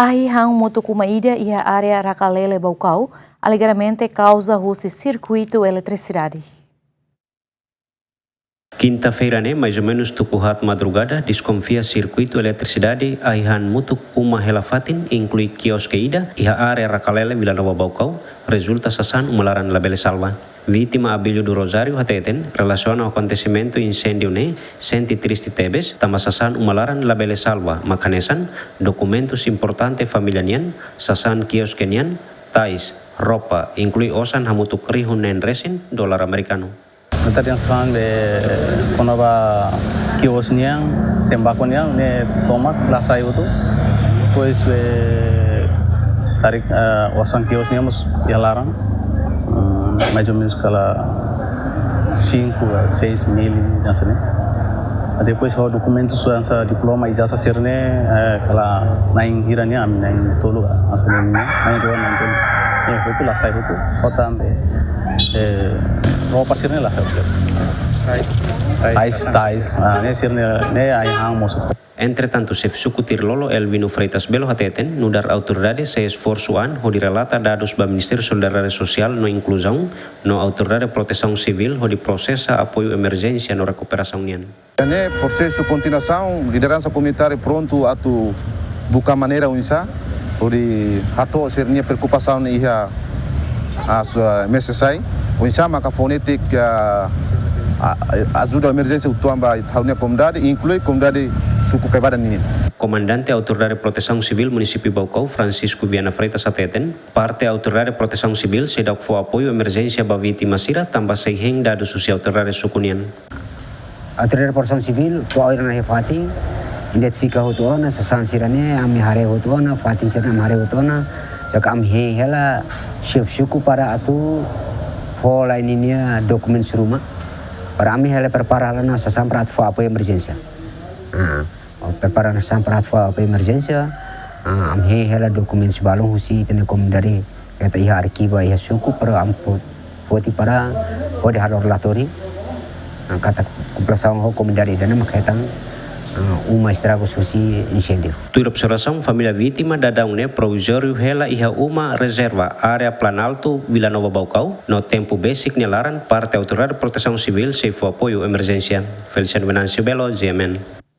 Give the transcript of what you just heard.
Aí hang motocumaída e a área Racalele Baucau alegadamente causa russe circuito eletricidade. Quinta-feira, mais ou menos tukuhat madrugada, desconfia circuito eletricidade aihan mutuk uma helafatin, inclui kios ida, e a área Racalele Vila Nova Baucau, resulta sasan umalaran labele salva. Vítima Abílio do Rosário Hateten relaciona ao acontecimento incêndio ne senti triste tebes tama sasan umalaran labele salva makanesan documentos importante família nian sasan kios kenian tais roupa inclui osan hamutuk rihun nen resin dolar americano. Ntar yang sekarang de konova kios niang sembako niang ne tomat lasai itu, pues tarik osan kios niang mus ya larang. Mais ou menos kala 5 a 6 mil nasane. Depois o documento sa diploma ijazah sirne kala naing hirani am naing tolu asane naing doan nantun. Itu lah saya itu otam roupa sirne lah saya. Tais ne sirne ne ai hang mosuk. Entretanto, se sucutir Lolo Elvino Freitas Belo Hateten, nudar autoridades se esforçoan ho direlata dados ba Ministério Solidariedade Social no inclusão, no autoridade de proteção civil ho di processa apoio emergência no recuperação nian. Ne processo continuação, liderança comunitária pronto a tu buka maneira unsa, ho di hato sernia preocupação ni ia as necessário, unsa maka fonetik ajuda emergência utuamba tahunnya comunidade inclui comunidade suku Kaibadan ini. Comandante Autoridade de Proteção Civil Município Baucau, Francisco Viana Freitas Ateten, parte Autoridade de Proteção Civil se dá for apoio emergência ba vítima sira tambah seiheng dados susi autoridade sukunian. Autoridade de Proteção Civil to air na hefati identifica hotuana sasan sirane am hare hotuana fatin sirane am hare hotuana jaka am he hela chef suku para atu hola ininya dokumen suruma para ami hela prepararana sasan para apoio emergência. Preparan samprat fa apa emergência am he hela dokumen sebalong husi tene kom dari kata iha arkiva iha suku para am poti para ode halor latori kata komplasaung ho kom dari dana makaitan uma estragos husi incêndio. Tu observação família vítima dadaune provisório hela iha uma reserva área Planalto Vila Nova Baucau no tempo basic nelaran parte autoridade de proteção civil se for apoio emergência. Feliciano Venancio Belo, GMN.